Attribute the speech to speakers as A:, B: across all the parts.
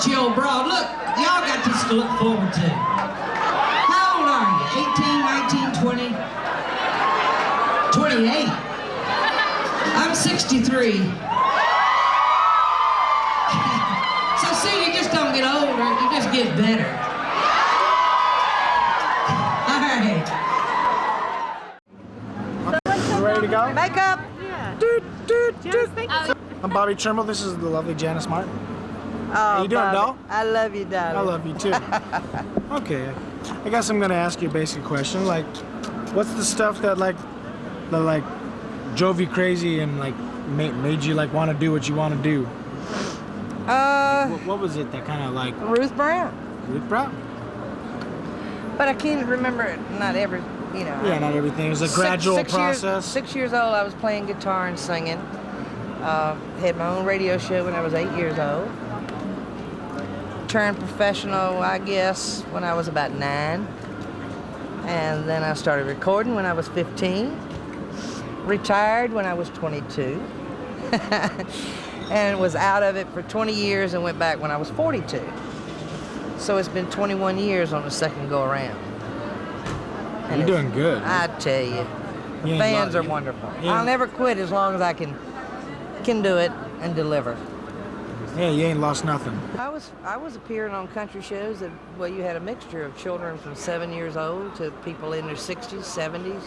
A: grouchy old broad. Look, y'all got this to look forward to. How old are you? 18, 19, 20? 28. I'm 63. So see, you just don't get older, you just get better. All right.
B: You ready to go?
C: Makeup.
B: Yeah.
C: Janis,
B: thank you. I'm Bobby Tremble. This is the lovely Janis Martin.
C: How
B: you doing, doll?
C: I love you, darling.
B: I love you too. Okay, I guess I'm gonna ask you a basic question. Like, what's the stuff that drove you crazy and like made you like want to do what you want to do? What was it that kind of like?
C: Ruth Brown.
B: Ruth Brown.
C: But I can't remember not every, you know.
B: Yeah, not everything. It was a gradual process.
C: 6 years old, I was playing guitar and singing. Had my own radio show when I was 8 years old. Turned professional, I guess, when I was about 9. And then I started recording when I was 15. Retired when I was 22. And was out of it for 20 years and went back when I was 42. So it's been 21 years on the second go around. And
B: you're doing good.
C: I tell you, the fans are wonderful. I'll never quit as long as I can do it and deliver.
B: Yeah, you ain't lost nothing.
C: I was appearing on country shows that, well, you had a mixture of children from 7 years old to people in their 60s, 70s,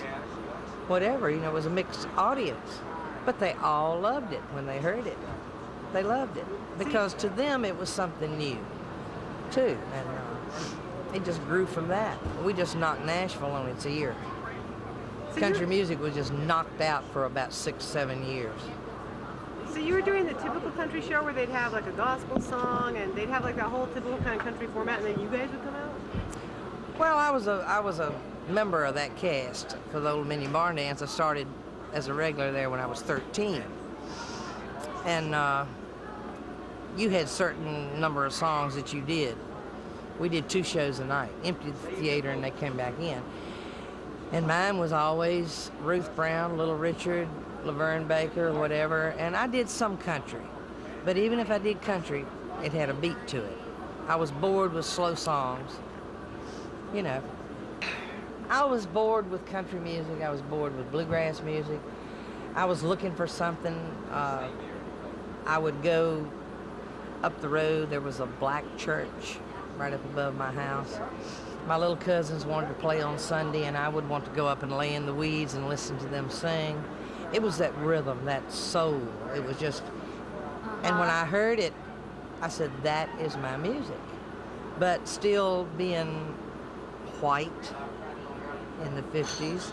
C: whatever. You know, it was a mixed audience. But they all loved it when they heard it. They loved it because to them it was something new, too. And it just grew from that. We just knocked Nashville on its ear. Country music was just knocked out for about 6, 7 years.
D: So you were doing the typical country show where they'd have like a gospel song and they'd have like that whole typical kind of country format, and then you guys would come out?
C: Well, I was a member of that cast for the Old Mini Barn Dance. I started as a regular there when I was 13. And you had certain number of songs that you did. We did 2 shows a night, emptied the theater and they came back in. And mine was always Ruth Brown, Little Richard, Laverne Baker, whatever, and I did some country. But even if I did country, it had a beat to it. I was bored with slow songs, you know. I was bored with country music, I was bored with bluegrass music. I was looking for something. I would go up the road, there was a black church right up above my house. My little cousins wanted to play on Sunday, and I would want to go up and lay in the weeds and listen to them sing. It was that rhythm, that soul. It was just, and when I heard it, I said, that is my music. But still being white in the 50s,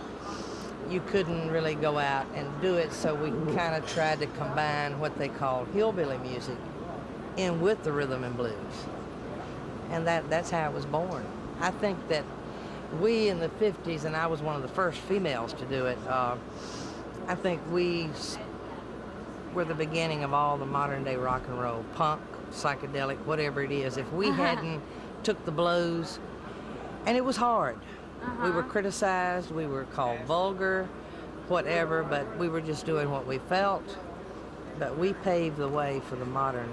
C: you couldn't really go out and do it, so we kind of tried to combine what they called hillbilly music in with the rhythm and blues. And that's how it was born. I think that we in the 50s, and I was one of the first females to do it, I think we were the beginning of all the modern day rock and roll, punk, psychedelic, whatever it is. If we hadn't took the blows, and it was hard. We were criticized, we were called vulgar, whatever, but we were just doing what we felt. But we paved the way for the modern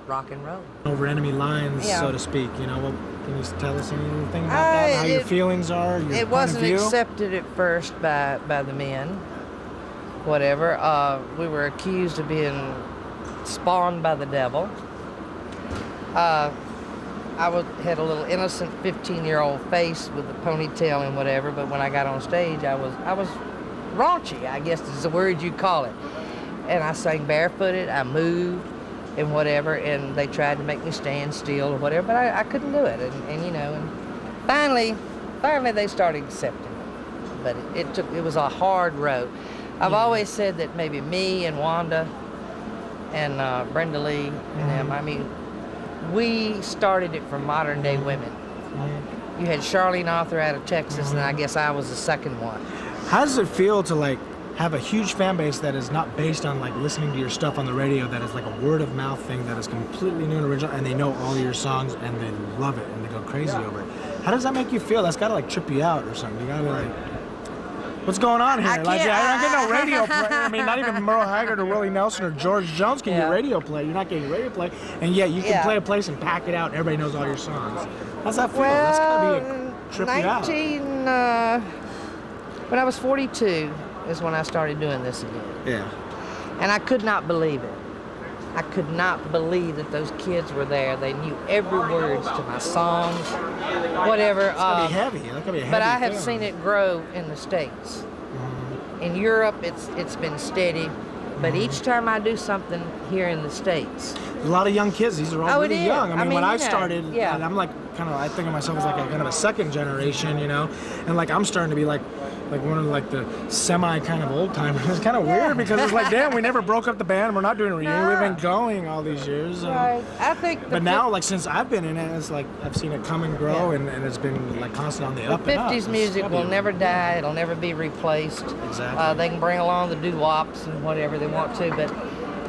C: rock and roll.
B: Over enemy lines, so to speak, you know. Well, can you tell us anything about that? How your feelings are? Your
C: it wasn't accepted at first by the men. Whatever. We were accused of being spawned by the devil. Had a little innocent 15-year-old face with a ponytail and whatever, but when I got on stage, I was raunchy, I guess is the word you'd call it. And I sang barefooted, I moved, and whatever, and they tried to make me stand still or whatever, but I couldn't do it. And you know, and finally they started accepting it. But it was a hard road. I've always said that maybe me and Wanda and Brenda Lee and them, I mean, we started it for modern day women. You had Charlene Arthur out of Texas, and I guess I was the second one.
B: How does it feel to like have a huge fan base that is not based on like listening to your stuff on the radio, that is like a word of mouth thing that is completely new and original, and they know all your songs and they love it and they go crazy over it? How does that make you feel? That's gotta like trip you out or something. You gotta be like, What's going on here?
C: I
B: Like,
C: can't-
B: I don't get no radio play. I mean, not even Merle Haggard or Willie Nelson or George Jones can get radio play. You're not getting radio play, and yet you can play a place and pack it out, and everybody knows all your songs. How's that feel? That's gotta be a trip you out.
C: When I was 42 is when I started doing this again.
B: Yeah.
C: And I could not believe it. I could not believe that those kids were there. They knew every word to my songs, whatever.
B: It's gonna be heavy. That's gonna be a heavy
C: But I have
B: film.
C: seen it grow in the States. In Europe, it's been steady. But each time I do something here in the States,
B: A lot of young kids. These are all
C: Oh,
B: really
C: it is.
B: young. I mean, when
C: you
B: I
C: know,
B: started,
C: yeah.
B: I'm like I think of myself as like a kind of a second generation, you know, and like I'm starting to be like one of like the semi kind of old timers. It's kind of weird because it's like, damn, we never broke up the band. We're not doing a reunion.
C: No.
B: We've been going all these years.
C: right? I think.
B: But now, like since I've been in it, it's like I've seen it come and grow, and it's been like constant on the up and up.
C: 50s music will never die. It'll never be replaced.
B: Exactly.
C: They can bring along the doo-wops and whatever they want to, but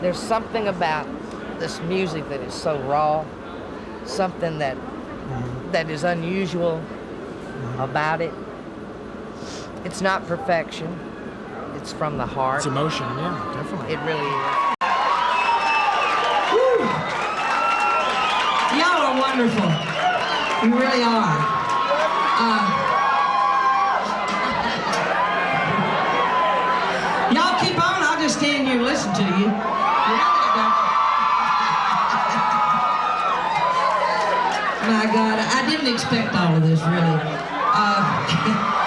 C: there's something about this music that is so raw, something that is unusual about it. It's not perfection. It's from the heart.
B: It's emotion, yeah, definitely.
C: It really is.
A: Woo. Y'all are wonderful. You really are. Y'all keep on. I'll just stand here and listen to you. My God, I didn't expect all of this, really.